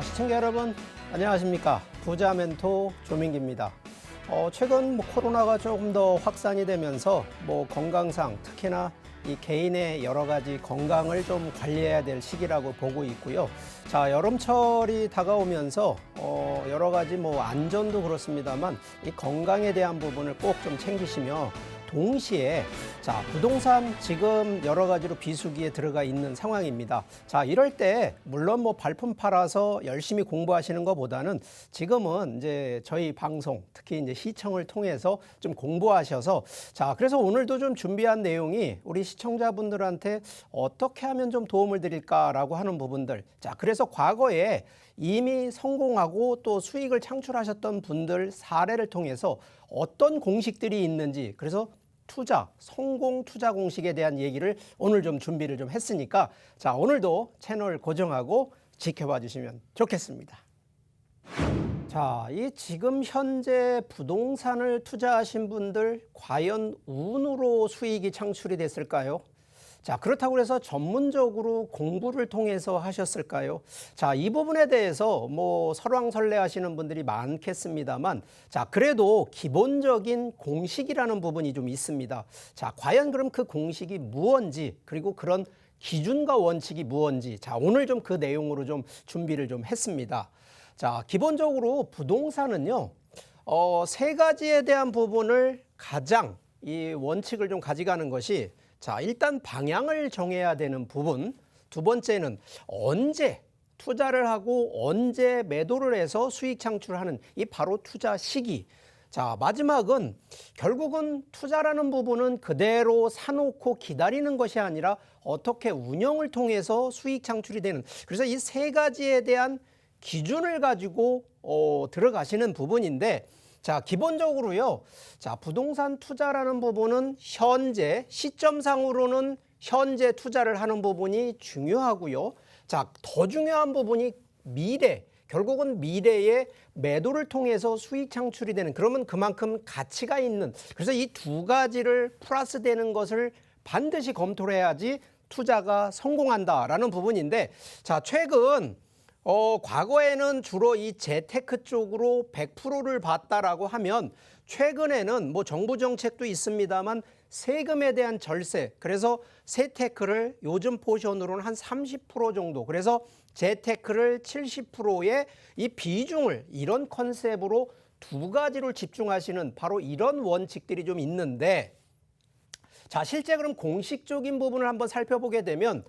시청자 여러분 안녕하십니까. 부자 멘토 조민기입니다. 최근 코로나가 조금 더 확산이 되면서 건강상 특히나 이 개인의 여러 가지 건강을 좀 관리해야 될 시기라고 보고 있고요. 자, 여름철이 다가오면서 여러 가지 안전도 그렇습니다만 이 건강에 대한 부분을 꼭 좀 챙기시며 동시에 부동산 지금 여러 가지로 비수기에 들어가 있는 상황입니다. 자, 이럴 때 물론 발품 팔아서 열심히 공부하시는 것보다는 지금은 이제 저희 방송 특히 이제 시청을 통해서 좀 공부하셔서 그래서 오늘도 좀 준비한 내용이 우리 시청자분들한테 어떻게 하면 좀 도움을 드릴까라고 하는 부분들. 그래서 과거에 이미 성공하고 또 수익을 창출하셨던 분들 사례를 통해서 어떤 공식들이 있는지, 그래서 성공 투자 공식에 대한 얘기를 오늘 좀 준비를 좀 했으니까 오늘도 채널 고정하고 지켜봐 주시면 좋겠습니다. 이 지금 현재 부동산을 투자하신 분들 과연 운으로 수익이 창출이 됐을까요? 그렇다고 해서 전문적으로 공부를 통해서 하셨을까요? 이 부분에 대해서 설왕설래 하시는 분들이 많겠습니다만, 그래도 기본적인 공식이라는 부분이 좀 있습니다. 과연 그럼 그 공식이 무엇인지, 그리고 그런 기준과 원칙이 무엇인지, 오늘 좀 그 내용으로 좀 준비를 좀 했습니다. 기본적으로 부동산은요, 세 가지에 대한 부분을 가장 이 원칙을 좀 가져가는 것이 일단 방향을 정해야 되는 부분, 두 번째는 언제 투자를 하고 언제 매도를 해서 수익 창출하는 이 바로 투자 시기. 마지막은 결국은 투자라는 부분은 그대로 사놓고 기다리는 것이 아니라 어떻게 운영을 통해서 수익 창출이 되는, 그래서 이 세 가지에 대한 기준을 가지고 들어가시는 부분인데, 기본적으로요. 부동산 투자라는 부분은 현재 시점상으로는 현재 투자를 하는 부분이 중요하고요. 더 중요한 부분이 미래, 결국은 미래의 매도를 통해서 수익 창출이 되는, 그러면 그만큼 가치가 있는, 그래서 이 두 가지를 플러스 되는 것을 반드시 검토를 해야지 투자가 성공한다라는 부분인데, 최근 과거에는 주로 이 재테크 쪽으로 100%를 봤다라고 하면, 최근에는 정부 정책도 있습니다만 세금에 대한 절세, 그래서 재테크를 요즘 포션으로는 한 30% 정도, 그래서 재테크를 70%의 이 비중을 이런 컨셉으로 두 가지로 집중하시는 바로 이런 원칙들이 좀 있는데, 실제 그럼 공식적인 부분을 한번 살펴보게 되면,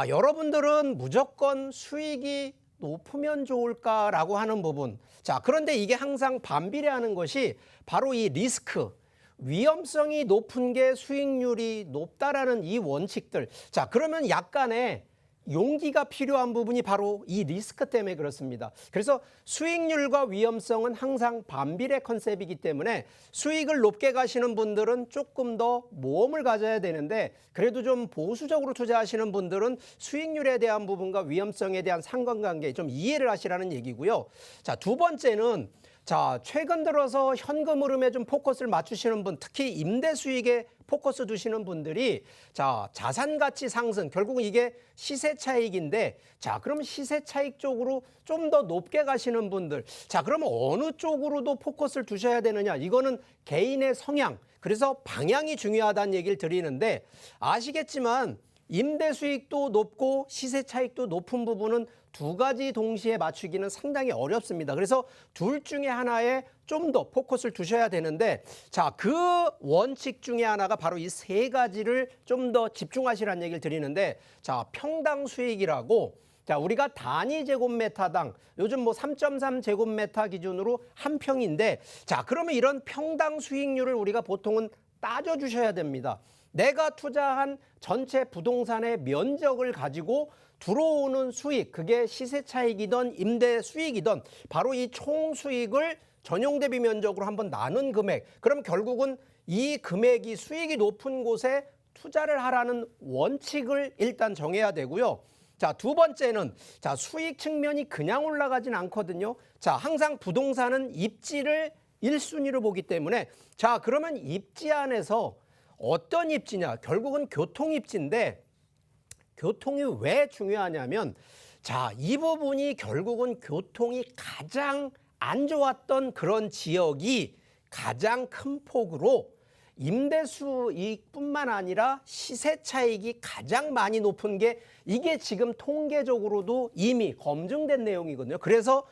여러분들은 무조건 수익이 높으면 좋을까라고 하는 부분. 그런데 이게 항상 반비례하는 것이 바로 이 리스크, 위험성이 높은 게 수익률이 높다라는 이 원칙들. 그러면 약간의 용기가 필요한 부분이 바로 이 리스크 때문에 그렇습니다. 그래서 수익률과 위험성은 항상 반비례 컨셉이기 때문에 수익을 높게 가시는 분들은 조금 더 모험을 가져야 되는데, 그래도 좀 보수적으로 투자하시는 분들은 수익률에 대한 부분과 위험성에 대한 상관관계 좀 이해를 하시라는 얘기고요. 두 번째는 최근 들어서 현금 흐름에 좀 포커스를 맞추시는 분, 특히 임대 수익에 포커스 두시는 분들이 자산 가치 상승, 결국은 이게 시세 차익인데, 그럼 시세 차익 쪽으로 좀 더 높게 가시는 분들, 그러면 어느 쪽으로도 포커스를 두셔야 되느냐, 이거는 개인의 성향, 그래서 방향이 중요하다는 얘기를 드리는데, 아시겠지만 임대 수익도 높고 시세 차익도 높은 부분은 두 가지 동시에 맞추기는 상당히 어렵습니다. 그래서 둘 중에 하나에 좀 더 포커스를 두셔야 되는데, 그 원칙 중에 하나가 바로 이 세 가지를 좀 더 집중하시라는 얘기를 드리는데, 평당 수익이라고, 우리가 단위 제곱미터당 요즘 3.3 제곱미터 기준으로 한 평인데, 그러면 이런 평당 수익률을 우리가 보통은 따져주셔야 됩니다. 내가 투자한 전체 부동산의 면적을 가지고 들어오는 수익, 그게 시세 차익이든 임대 수익이든 바로 이 총 수익을 전용 대비 면적으로 한번 나눈 금액, 그럼 결국은 이 금액이 수익이 높은 곳에 투자를 하라는 원칙을 일단 정해야 되고요. 두 번째는 수익 측면이 그냥 올라가진 않거든요. 항상 부동산은 입지를 1순위로 보기 때문에, 그러면 입지 안에서 어떤 입지냐, 결국은 교통 입지인데, 교통이 왜 중요하냐면, 자, 이 부분이 결국은 교통이 가장 안 좋았던 그런 지역이 가장 큰 폭으로 임대수 이익뿐만 아니라 시세 차익이 가장 많이 높은 게 이게 지금 통계적으로도 이미 검증된 내용이거든요. 그래서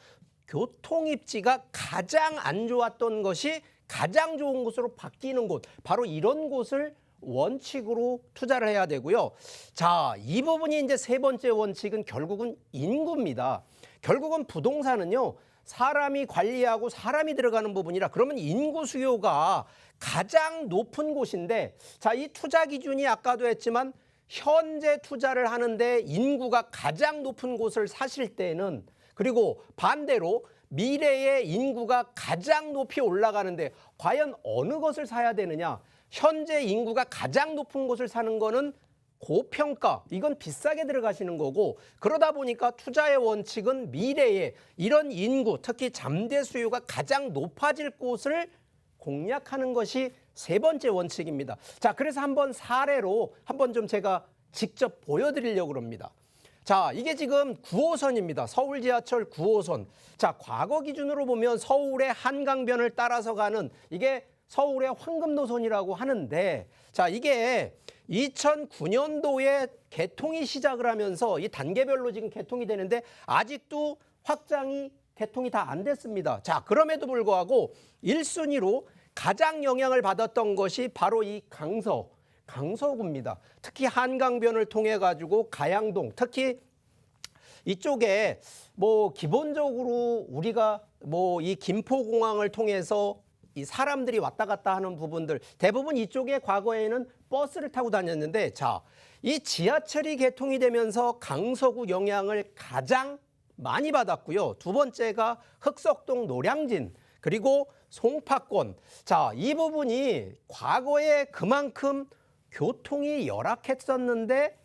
교통 입지가 가장 안 좋았던 것이 가장 좋은 곳으로 바뀌는 곳, 바로 이런 곳을 원칙으로 투자를 해야 되고요. 자, 이 부분이 이제 세 번째 원칙은 결국은 인구입니다. 결국은 부동산은요, 사람이 관리하고 사람이 들어가는 부분이라 그러면 인구 수요가 가장 높은 곳인데, 자, 이 투자 기준이 아까도 했지만 현재 투자를 하는데 인구가 가장 높은 곳을 사실 때는, 그리고 반대로 미래의 인구가 가장 높이 올라가는데 과연 어느 것을 사야 되느냐? 현재 인구가 가장 높은 곳을 사는 거는 고평가, 이건 비싸게 들어가시는 거고, 그러다 보니까 투자의 원칙은 미래에 이런 인구, 특히 잠재 수요가 가장 높아질 곳을 공략하는 것이 세 번째 원칙입니다. 자, 그래서 한번 사례로 한번 좀 제가 직접 보여드리려고 합니다. 자, 이게 지금 9호선입니다. 서울 지하철 9호선. 자, 과거 기준으로 보면 서울의 한강변을 따라서 가는 이게 서울의 황금노선이라고 하는데, 자, 이게 2009년도에 개통이 시작을 하면서 이 단계별로 지금 개통이 되는데 아직도 개통이 다 안 됐습니다. 자, 그럼에도 불구하고 1순위로 가장 영향을 받았던 것이 바로 이 강서구입니다. 특히 한강변을 통해 가지고 가양동, 특히 이쪽에 뭐 기본적으로 우리가 뭐 이 김포공항을 통해서 이 사람들이 왔다 갔다 하는 부분들 대부분 이쪽에 과거에는 버스를 타고 다녔는데, 자, 이 지하철이 개통이 되면서 강서구 영향을 가장 많이 받았고요. 두 번째가 흑석동 노량진, 그리고 송파권. 자, 이 부분이 과거에 그만큼 교통이 열악했었는데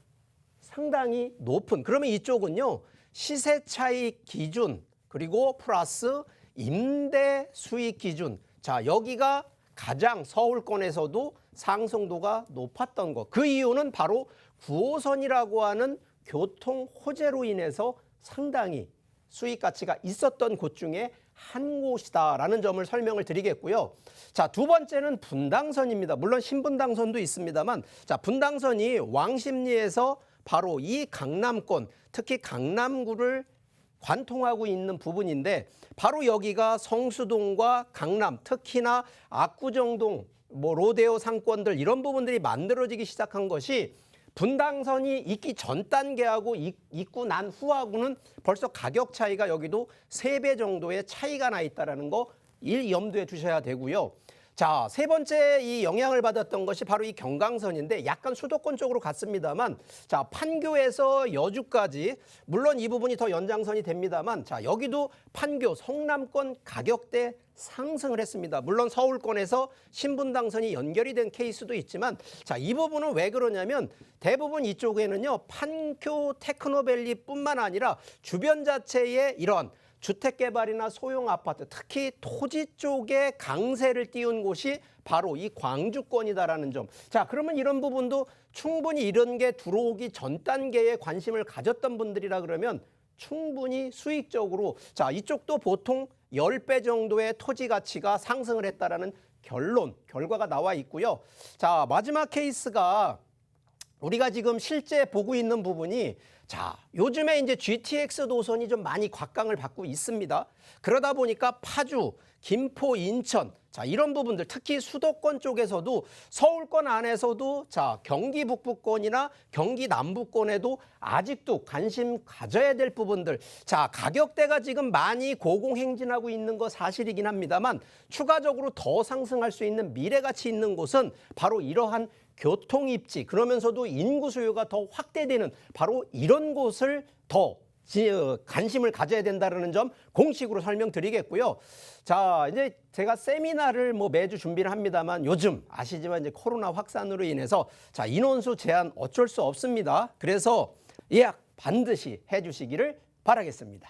상당히 높은, 그러면 이쪽은요, 시세 차익 기준, 그리고 플러스 임대 수익 기준. 자, 여기가 가장 서울권에서도 상승도가 높았던 것. 그 이유는 바로 9호선이라고 하는 교통 호재로 인해서 상당히 수익 가치가 있었던 곳 중에 한 곳이다라는 점을 설명을 드리겠고요. 자, 두 번째는 분당선입니다. 물론 신분당선도 있습니다만, 자, 분당선이 왕십리에서 바로 이 강남권, 특히 강남구를 관통하고 있는 부분인데, 바로 여기가 성수동과 강남, 특히나 압구정동, 뭐 로데오 상권들 이런 부분들이 만들어지기 시작한 것이 분당선이 있기 전 단계하고 있고 난 후하고는 벌써 가격 차이가 여기도 3배 정도의 차이가 나 있다는 거 염두에 두셔야 되고요. 자, 세 번째 이 영향을 받았던 것이 바로 이 경강선인데 약간 수도권 쪽으로 갔습니다만, 자, 판교에서 여주까지 물론 이 부분이 더 연장선이 됩니다만, 자, 여기도 판교 성남권 가격대 상승을 했습니다. 물론 서울권에서 신분당선이 연결이 된 케이스도 있지만, 자, 이 부분은 왜 그러냐면 대부분 이쪽에는요, 판교 테크노밸리뿐만 아니라 주변 자체에 이런 주택개발이나 소형 아파트, 특히 토지 쪽에 강세를 띄운 곳이 바로 이 광주권이다라는 점. 자, 그러면 이런 부분도 충분히 이런 게 들어오기 전 단계에 관심을 가졌던 분들이라 그러면 충분히 수익적으로, 자, 이쪽도 보통 10배 정도의 토지 가치가 상승을 했다라는 결과가 나와 있고요. 자, 마지막 케이스가 우리가 지금 실제 보고 있는 부분이, 자, 요즘에 이제 GTX 노선이 좀 많이 곽강을 받고 있습니다. 그러다 보니까 파주, 김포, 인천, 자, 이런 부분들 특히 수도권 쪽에서도 서울권 안에서도, 자, 경기 북부권이나 경기 남부권에도 아직도 관심 가져야 될 부분들, 자, 가격대가 지금 많이 고공행진하고 있는 거 사실이긴 합니다만 추가적으로 더 상승할 수 있는 미래가치 있는 곳은 바로 이러한 교통 입지, 그러면서도 인구 수요가 더 확대되는 바로 이런 곳을 더 관심을 가져야 된다는 점 공식으로 설명드리겠고요. 자, 이제 제가 세미나를 뭐 매주 준비를 합니다만 요즘 아시지만 이제 코로나 확산으로 인해서, 자, 인원수 제한 어쩔 수 없습니다. 그래서 예약 반드시 해주시기를 바라겠습니다.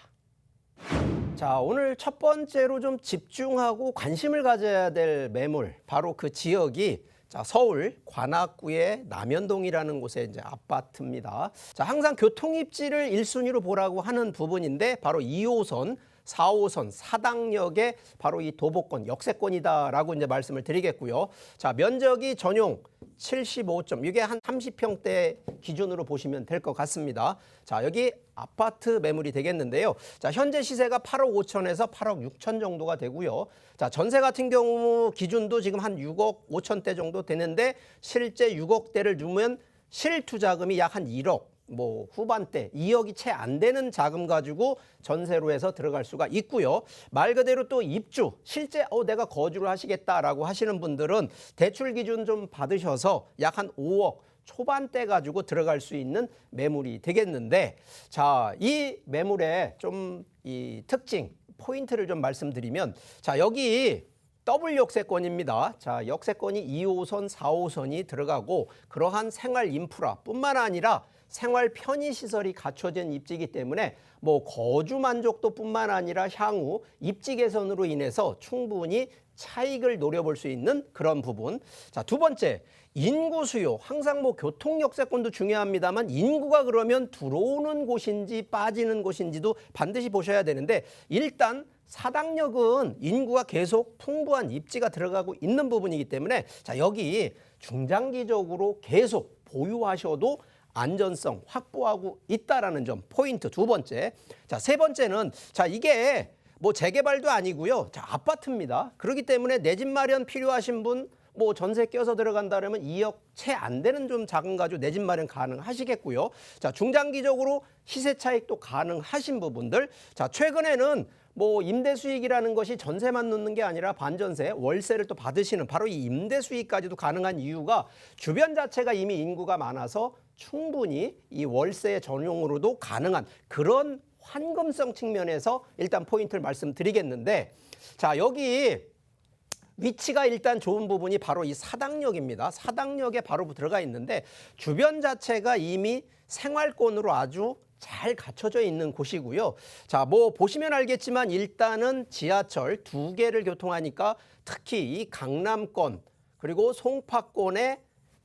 자, 오늘 첫 번째로 좀 집중하고 관심을 가져야 될 매물, 바로 그 지역이, 자, 서울 관악구의 남현동이라는 곳에 이제 아파트입니다. 자, 항상 교통 입지를 1순위로 보라고 하는 부분인데 바로 2호선, 4호선 사당역의 바로 이 도보권, 역세권이다라고 이제 말씀을 드리겠고요. 자, 면적이 전용 75점, 이게 한 30평대 기준으로 보시면 될 것 같습니다. 자, 여기 아파트 매물이 되겠는데요. 자, 현재 시세가 8억 5천에서 8억 6천 정도가 되고요. 자, 전세 같은 경우 기준도 지금 한 6억 5천대 정도 되는데 실제 6억대를 주면 실투자금이 약 한 1억. 뭐 후반대 2억이 채 안 되는 자금 가지고 전세로 해서 들어갈 수가 있고요. 말 그대로 또 입주, 실제 내가 거주를 하시겠다라고 하시는 분들은 대출 기준 좀 받으셔서 약 한 5억 초반대 가지고 들어갈 수 있는 매물이 되겠는데, 자, 이 매물의 좀 이 특징, 포인트를 좀 말씀드리면, 자, 여기 더블 역세권입니다. 자, 역세권이 2호선, 4호선이 들어가고 그러한 생활 인프라뿐만 아니라 생활 편의시설이 갖춰진 입지이기 때문에 뭐 거주 만족도뿐만 아니라 향후 입지 개선으로 인해서 충분히 차익을 노려볼 수 있는 그런 부분. 자, 두 번째, 인구 수요. 항상 뭐 교통 역세권도 중요합니다만 인구가 그러면 들어오는 곳인지 빠지는 곳인지도 반드시 보셔야 되는데, 일단 사당역은 인구가 계속 풍부한 입지가 들어가고 있는 부분이기 때문에 자, 여기 중장기적으로 계속 보유하셔도 안전성 확보하고 있다라는 점, 포인트 두 번째. 자, 세 번째는 자, 이게 뭐 재개발도 아니고요. 자, 아파트입니다. 그렇기 때문에 내 집 마련 필요하신 분, 뭐 전세 껴서 들어간다면 2억 채 안 되는 좀 자금 가지고 내 집 마련 가능하시겠고요. 자, 중장기적으로 시세 차익도 가능하신 부분들. 자, 최근에는 뭐 임대 수익이라는 것이 전세만 놓는 게 아니라 반전세, 월세를 또 받으시는 바로 이 임대 수익까지도 가능한 이유가 주변 자체가 이미 인구가 많아서 충분히 이 월세 전용으로도 가능한 그런 환금성 측면에서 일단 포인트를 말씀드리겠는데, 자, 여기 위치가 일단 좋은 부분이 바로 이 사당역입니다. 사당역에 바로 들어가 있는데 주변 자체가 이미 생활권으로 아주 잘 갖춰져 있는 곳이고요. 자, 뭐 보시면 알겠지만 일단은 지하철 2개를 교통하니까 특히 이 강남권 그리고 송파권의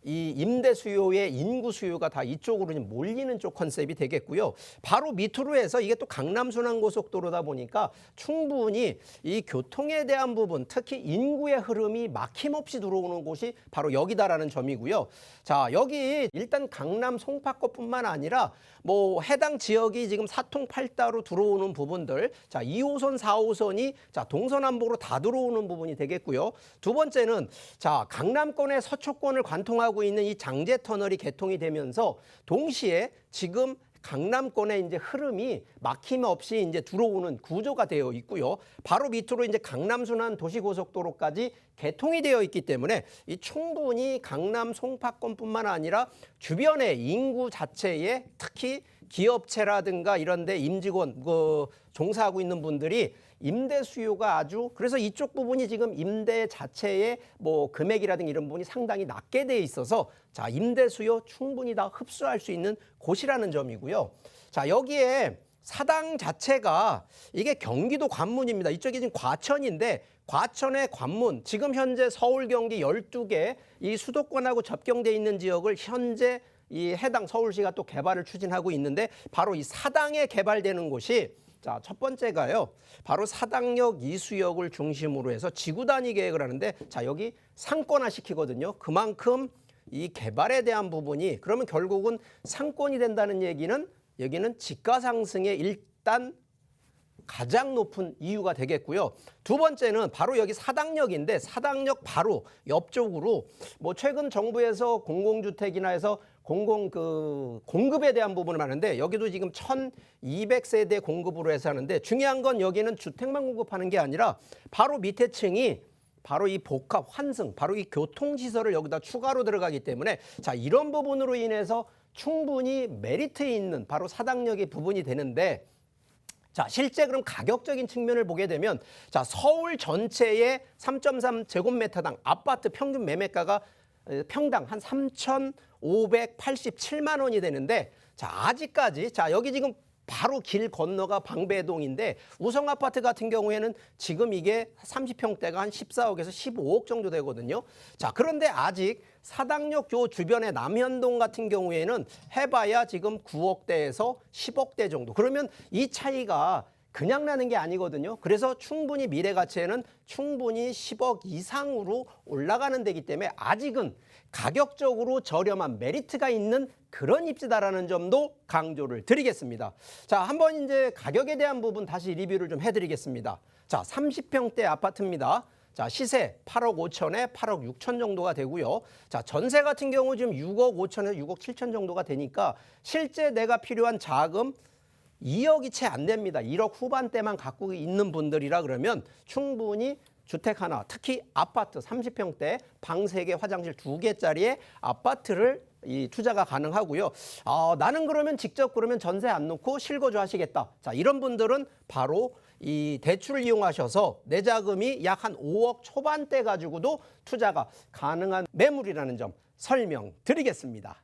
이 임대 수요의 인구 수요가 다 이쪽으로 몰리는 쪽 컨셉이 되겠고요. 바로 밑으로 해서 이게 또 강남 순환고속도로다 보니까 충분히 이 교통에 대한 부분, 특히 인구의 흐름이 막힘없이 들어오는 곳이 바로 여기다라는 점이고요. 자, 여기 일단 강남 송파권뿐만 아니라 뭐 해당 지역이 지금 사통팔다로 들어오는 부분들, 자, 2호선, 4호선이 자, 동서남북으로 다 들어오는 부분이 되겠고요. 두 번째는 자, 강남권의 서초권을 관통하고 있는 이 장제 터널이 개통이 되면서 동시에 지금 강남권의 이제 흐름이 막힘없이 이제 들어오는 구조가 되어 있고요. 바로 밑으로 이제 강남 순환 도시고속도로까지 개통이 되어 있기 때문에 이 충분히 강남 송파권뿐만 아니라 주변의 인구 자체에 특히 기업체라든가 이런 데 임직원 종사하고 있는 분들이 임대 수요가 아주, 그래서 이쪽 부분이 지금 임대 자체의 뭐 금액이라든가 이런 부분이 상당히 낮게 돼 있어서 자, 임대 수요 충분히 다 흡수할 수 있는 곳이라는 점이고요. 자, 여기에 사당 자체가 이게 경기도 관문입니다. 이쪽이 지금 과천인데 과천의 관문, 지금 현재 서울 경기 12개 이 수도권하고 접경돼 있는 지역을 현재 이 해당 서울시가 또 개발을 추진하고 있는데 바로 이 사당에 개발되는 곳이 자, 첫 번째가요. 바로 사당역 이수역을 중심으로 해서 지구 단위 계획을 하는데 자, 여기 상권화 시키거든요. 그만큼 이 개발에 대한 부분이 그러면 결국은 상권이 된다는 얘기는 여기는 집가 상승에 일단 가장 높은 이유가 되겠고요. 두 번째는 바로 여기 사당역인데 사당역 바로 옆쪽으로 뭐 최근 정부에서 공공주택이나 해서 공급에 대한 부분을 하는데 여기도 지금 1200세대 공급으로 해서 하는데 중요한 건 여기는 주택만 공급하는 게 아니라 바로 밑에 층이 바로 이 복합 환승, 바로 이 교통시설을 여기다 추가로 들어가기 때문에 자, 이런 부분으로 인해서 충분히 메리트 있는 바로 사당역의 부분이 되는데 자, 실제 그럼 가격적인 측면을 보게 되면 자, 서울 전체의 3.3제곱미터당 아파트 평균 매매가가 평당 한 3,587만 원이 되는데 자, 아직까지 자, 여기 지금 바로 길 건너가 방배동인데 우성 아파트 같은 경우에는 지금 이게 30평대가 한 14억에서 15억 정도 되거든요. 자, 그런데 아직 사당역 요 주변의 남현동 같은 경우에는 해봐야 지금 9억대에서 10억대 정도. 그러면 이 차이가 그냥 나는 게 아니거든요. 그래서 충분히 미래 가치에는 충분히 10억 이상으로 올라가는 데기 때문에 아직은 가격적으로 저렴한 메리트가 있는 그런 입지다라는 점도 강조를 드리겠습니다. 자, 한번 이제 가격에 대한 부분 다시 리뷰를 좀 해드리겠습니다. 자, 30평대 아파트입니다. 자, 시세 8억 5천에 8억 6천 정도가 되고요. 자, 전세 같은 경우 지금 6억 5천에서 6억 7천 정도가 되니까 실제 내가 필요한 자금 2억이 채 안 됩니다. 1억 후반대만 갖고 있는 분들이라 그러면 충분히 주택 하나, 특히 아파트 30평대 방 3개, 화장실 2개짜리의 아파트를 이 투자가 가능하고요. 나는 그러면 직접 그러면 전세 안 놓고 실거주 하시겠다. 자, 이런 분들은 바로 이 대출을 이용하셔서 내 자금이 약 한 5억 초반대 가지고도 투자가 가능한 매물이라는 점 설명드리겠습니다.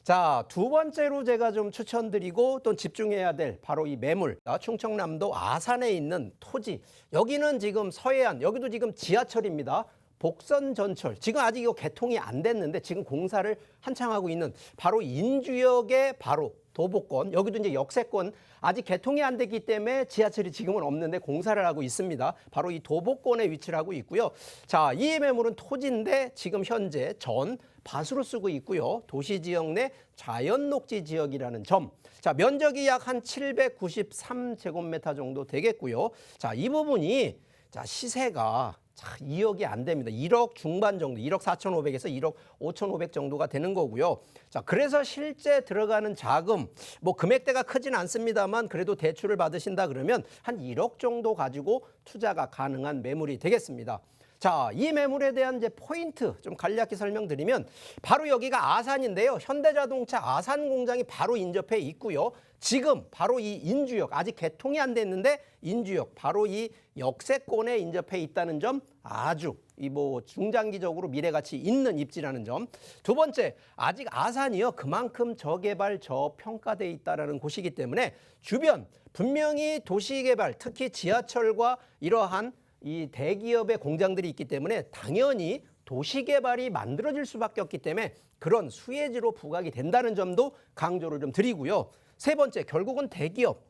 자, 두 번째로 제가 좀 추천드리고 또 집중해야 될 바로 이 매물. 충청남도 아산에 있는 토지. 여기는 지금 서해안, 여기도 지금 지하철입니다. 복선 전철. 지금 아직 이거 개통이 안 됐는데 지금 공사를 한창 하고 있는 바로 인주역의 바로 도보권. 여기도 이제 역세권. 아직 개통이 안 됐기 때문에 지하철이 지금은 없는데 공사를 하고 있습니다. 바로 이 도보권에 위치를 하고 있고요. 자, 이 매물은 토지인데 지금 현재 전 밭으로 쓰고 있고요. 도시지역 내 자연녹지 지역이라는 점. 자, 면적이 약 한 793제곱미터 정도 되겠고요. 자, 이 부분이 자, 시세가 2억이 안 됩니다. 1억 중반 정도, 1억 4,500에서 1억 5,500 정도가 되는 거고요. 자, 그래서 실제 들어가는 자금, 뭐 금액대가 크진 않습니다만 그래도 대출을 받으신다 그러면 한 1억 정도 가지고 투자가 가능한 매물이 되겠습니다. 자, 이 매물에 대한 이제 포인트 좀 간략히 설명드리면 바로 여기가 아산인데요. 현대자동차 아산 공장이 바로 인접해 있고요. 지금 바로 이 인주역 아직 개통이 안 됐는데 인주역 바로 이 역세권에 인접해 있다는 점 아주 이 뭐 중장기적으로 미래가치 있는 입지라는 점. 두 번째, 아직 아산이요 그만큼 저개발 저평가돼 있다라는 곳이기 때문에 주변 분명히 도시개발 특히 지하철과 이러한 이 대기업의 공장들이 있기 때문에 당연히 도시개발이 만들어질 수밖에 없기 때문에 그런 수혜지로 부각이 된다는 점도 강조를 좀 드리고요. 세 번째, 결국은 대기업.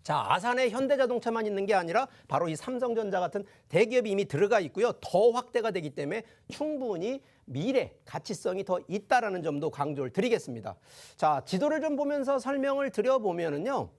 자, 아산에 현대자동차만 있는 게 아니라 바로 이 삼성전자 같은 대기업이 이미 들어가 있고요. 더 확대가 되기 때문에 충분히 미래 가치성이 더 있다라는 점도 강조를 드리겠습니다. 자, 지도를 좀 보면서 설명을 드려보면은요.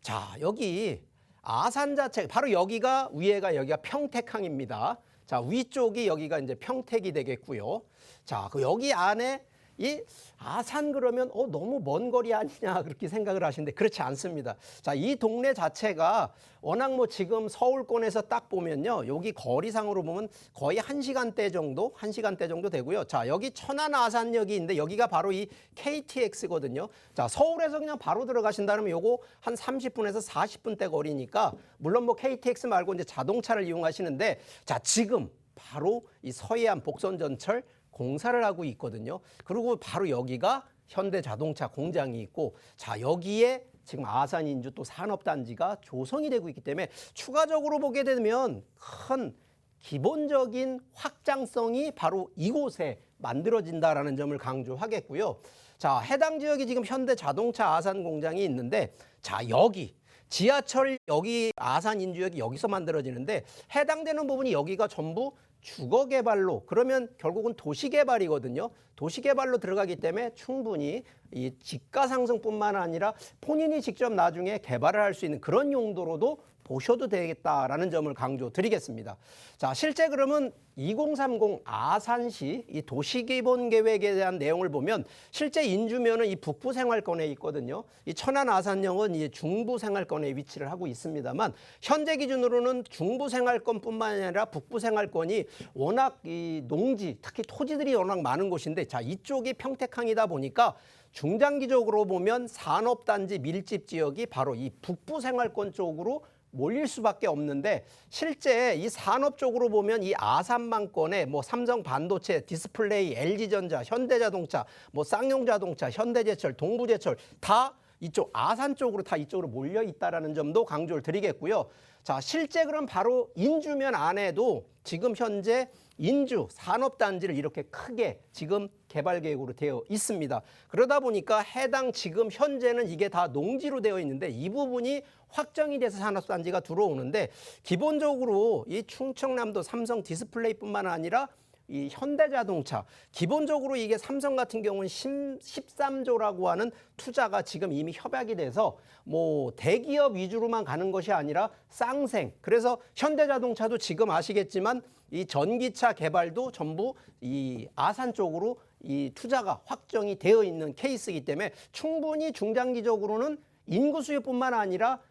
자, 여기 아산 자체 바로 여기가 위에가 여기가 평택항입니다. 자, 위쪽이 여기가 이제 평택이 되겠고요. 자, 그 여기 안에 이 아산 그러면 너무 먼 거리 아니냐 그렇게 생각을 하시는데 그렇지 않습니다. 자, 이 동네 자체가 워낙 뭐 지금 서울권에서 딱 보면요. 여기 거리상으로 보면 거의 1시간대 정도 되고요. 자, 여기 천안 아산역이 있는데 여기가 바로 이 KTX거든요. 자, 서울에서 그냥 바로 들어가신다면 요거 한 30분에서 40분대 거리니까 물론 뭐 KTX 말고 이제 자동차를 이용하시는데 자, 지금 바로 이 서해안 복선전철 공사를 하고 있거든요. 그리고 바로 여기가 현대자동차 공장이 있고 자, 여기에 지금 아산인주 또 산업단지가 조성이 되고 있기 때문에 추가적으로 보게 되면 큰 기본적인 확장성이 바로 이곳에 만들어진다라는 점을 강조하겠고요. 자, 해당 지역이 지금 현대자동차 아산 공장이 있는데 자, 여기 지하철 여기 아산인주역이 여기서 만들어지는데 해당되는 부분이 여기가 전부 주거개발로 그러면 결국은 도시개발이거든요. 도시개발로 들어가기 때문에 충분히 이 지가 상승뿐만 아니라 본인이 직접 나중에 개발을 할 수 있는 그런 용도로도 보셔도 되겠다라는 점을 강조드리겠습니다. 자, 실제 그러면 2030 아산시 이 도시기본계획에 대한 내용을 보면 실제 인주면은 이 북부생활권에 있거든요. 이 천안 아산역은 이 중부생활권에 위치를 하고 있습니다만 현재 기준으로는 중부생활권뿐만 아니라 북부생활권이 워낙 이 농지 특히 토지들이 워낙 많은 곳인데 자, 이쪽이 평택항이다 보니까 중장기적으로 보면 산업단지 밀집 지역이 바로 이 북부생활권 쪽으로 몰릴 수밖에 없는데 실제 이 산업 쪽으로 보면 이 아산만권에 뭐 삼성 반도체, 디스플레이, LG전자, 현대자동차, 뭐 쌍용자동차, 현대제철, 동부제철 다 이쪽 아산 쪽으로 다 이쪽으로 몰려 있다라는 점도 강조를 드리겠고요. 자, 실제 그럼 바로 인주면 안에도 지금 현재 인주 산업단지를 이렇게 크게 지금 개발 계획으로 되어 있습니다. 그러다 보니까 해당 지금 현재는 이게 다 농지로 되어 있는데 이 부분이 확정이 돼서 산업단지가 들어오는데 기본적으로 이 충청남도 삼성 디스플레이뿐만 아니라 이 현대자동차 기본적으로 이게 삼성 같은 경우는 13조라고 하는 투자가 지금 이미 협약이 돼서 뭐 대기업 위주로만 가는 것이 아니라 쌍생 그래서 현대자동차도 지금 아시겠지만 이 전기차 개발도 전부 이 아산 쪽으로 이 투자가 확정이 되어 있는 케이스이기 때문에 충분히 중장기적으로는 인구 수요뿐만 아니라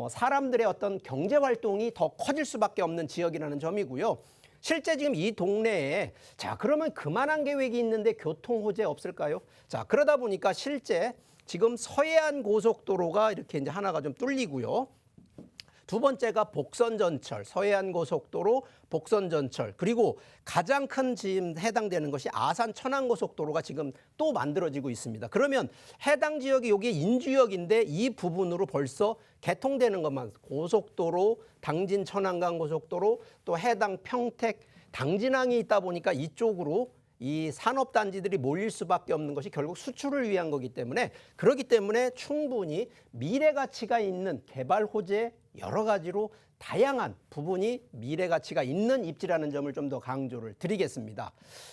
사람들의 어떤 경제 활동이 더 커질 수밖에 없는 지역이라는 점이고요. 실제 지금 이 동네에 자 그러면 그만한 계획이 있는데 교통 호재 없을까요? 자 그러다 보니까 실제 지금 서해안 고속도로가 이렇게 이제 하나가 좀 뚫리고요. 두 번째가 복선전철, 서해안 고속도로, 복선전철 그리고 가장 큰 지금 해당되는 것이 아산 천안고속도로가 지금 또 만들어지고 있습니다. 그러면 해당 지역이 여기 인주역인데 이 부분으로 벌써 개통되는 것만 고속도로, 당진 천안간 고속도로 또 해당 평택 당진항이 있다 보니까 이쪽으로 이 산업단지들이 몰릴 수밖에 없는 것이 결국 수출을 위한 거기 때문에 그렇기 때문에 충분히 미래 가치가 있는 개발 호재 여러 가지로 다양한 부분이 미래 가치가 있는 입지라는 점을 좀 더 강조를 드리겠습니다.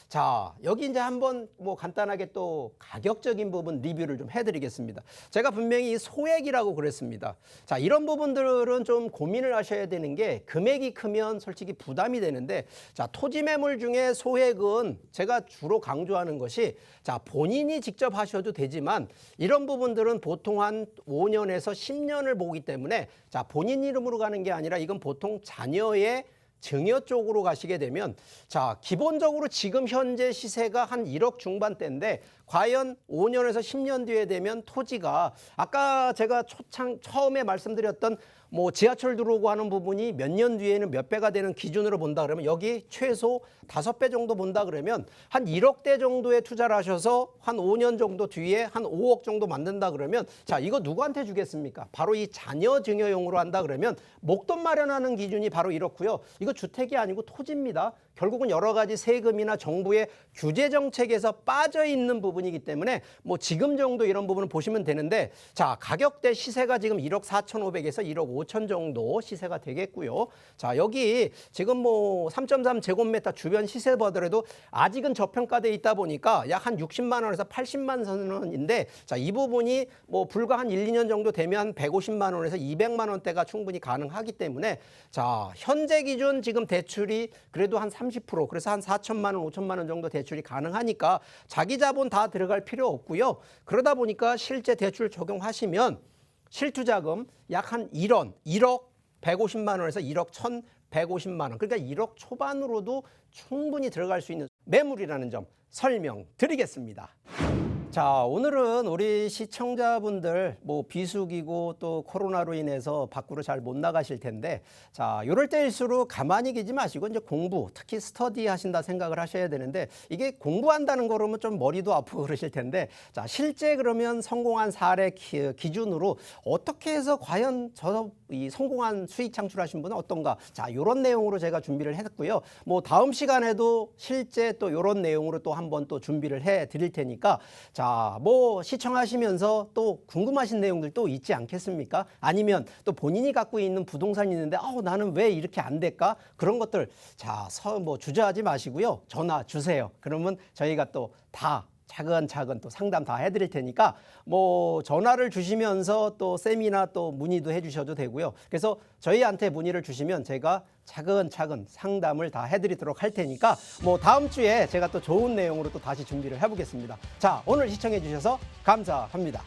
자, 여기 이제 한번 뭐 간단하게 또 가격적인 부분 리뷰를 좀 해드리겠습니다. 제가 분명히 소액이라고 그랬습니다. 자, 이런 부분들은 좀 고민을 하셔야 되는 게 금액이 크면 솔직히 부담이 되는데 자, 토지 매물 중에 소액은 제가 주로 강조하는 것이 자, 본인이 직접 하셔도 되지만 이런 부분들은 보통 한 5년에서 10년을 보기 때문에 자, 본인 이름으로 가는 게 아니라 이건 보통 자녀의 증여 쪽으로 가시게 되면 자 기본적으로 지금 현재 시세가 한 1억 중반대인데 과연 5년에서 10년 뒤에 되면 토지가 아까 제가 처음에 말씀드렸던 뭐 지하철 들어오고 하는 부분이 몇 년 뒤에는 몇 배가 되는 기준으로 본다 그러면 여기 최소 5배 정도 본다 그러면 한 1억대 정도의 투자를 하셔서 한 5년 정도 뒤에 한 5억 정도 만든다 그러면 자 이거 누구한테 주겠습니까? 바로 이 자녀 증여용으로 한다 그러면 목돈 마련하는 기준이 바로 이렇고요. 이거 주택이 아니고 토지입니다. 결국은 여러 가지 세금이나 정부의 규제 정책에서 빠져 있는 부분이기 때문에 뭐 지금 정도 이런 부분을 보시면 되는데 자 가격대 시세가 지금 1억 4,500에서 1억 5천 정도 시세가 되겠고요. 자 여기 지금 뭐 3.3 제곱미터 주변 시세 보더라도 아직은 저평가돼 있다 보니까 약 한 60만 원에서 80만 원인데 자 이 부분이 뭐 불과 한 1, 2년 정도 되면 150만 원에서 200만 원대가 충분히 가능하기 때문에 자 현재 기준 지금 대출이 그래도 한 30% 그래서 한 4천만 원, 5천만 원 정도 대출이 가능하니까 자기 자본 다 들어갈 필요 없고요. 그러다 보니까 실제 대출 적용하시면 실투자금 약 한 1억 150만 원에서 1억 1,150만 원 그러니까 1억 초반으로도 충분히 들어갈 수 있는 매물이라는 점 설명드리겠습니다. 자, 오늘은 우리 시청자분들 뭐 비수기고 또 코로나로 인해서 밖으로 잘 못 나가실 텐데 자, 이럴 때일수록 가만히 계지 마시고 이제 공부, 특히 스터디 하신다 생각을 하셔야 되는데 이게 공부한다는 거로면 좀 머리도 아프고 그러실 텐데 자, 실제 그러면 성공한 사례 기준으로 어떻게 해서 과연 이 성공한 수익 창출하신 분은 어떤가? 자, 이런 내용으로 제가 준비를 했고요. 뭐 다음 시간에도 실제 또 이런 내용으로 또 한번 또 준비를 해 드릴 테니까 자, 뭐 시청하시면서 또 궁금하신 내용들 또 있지 않겠습니까? 아니면 또 본인이 갖고 있는 부동산이 있는데 나는 왜 이렇게 안 될까? 그런 것들 자, 뭐 주저하지 마시고요. 전화 주세요. 그러면 저희가 또 다 차근차근 또 상담 다 해드릴 테니까 뭐 전화를 주시면서 또 세미나 또 문의도 해주셔도 되고요. 그래서 저희한테 문의를 주시면 제가 차근차근 상담을 다 해드리도록 할 테니까 뭐 다음 주에 제가 또 좋은 내용으로 또 다시 준비를 해보겠습니다. 자, 오늘 시청해 주셔서 감사합니다.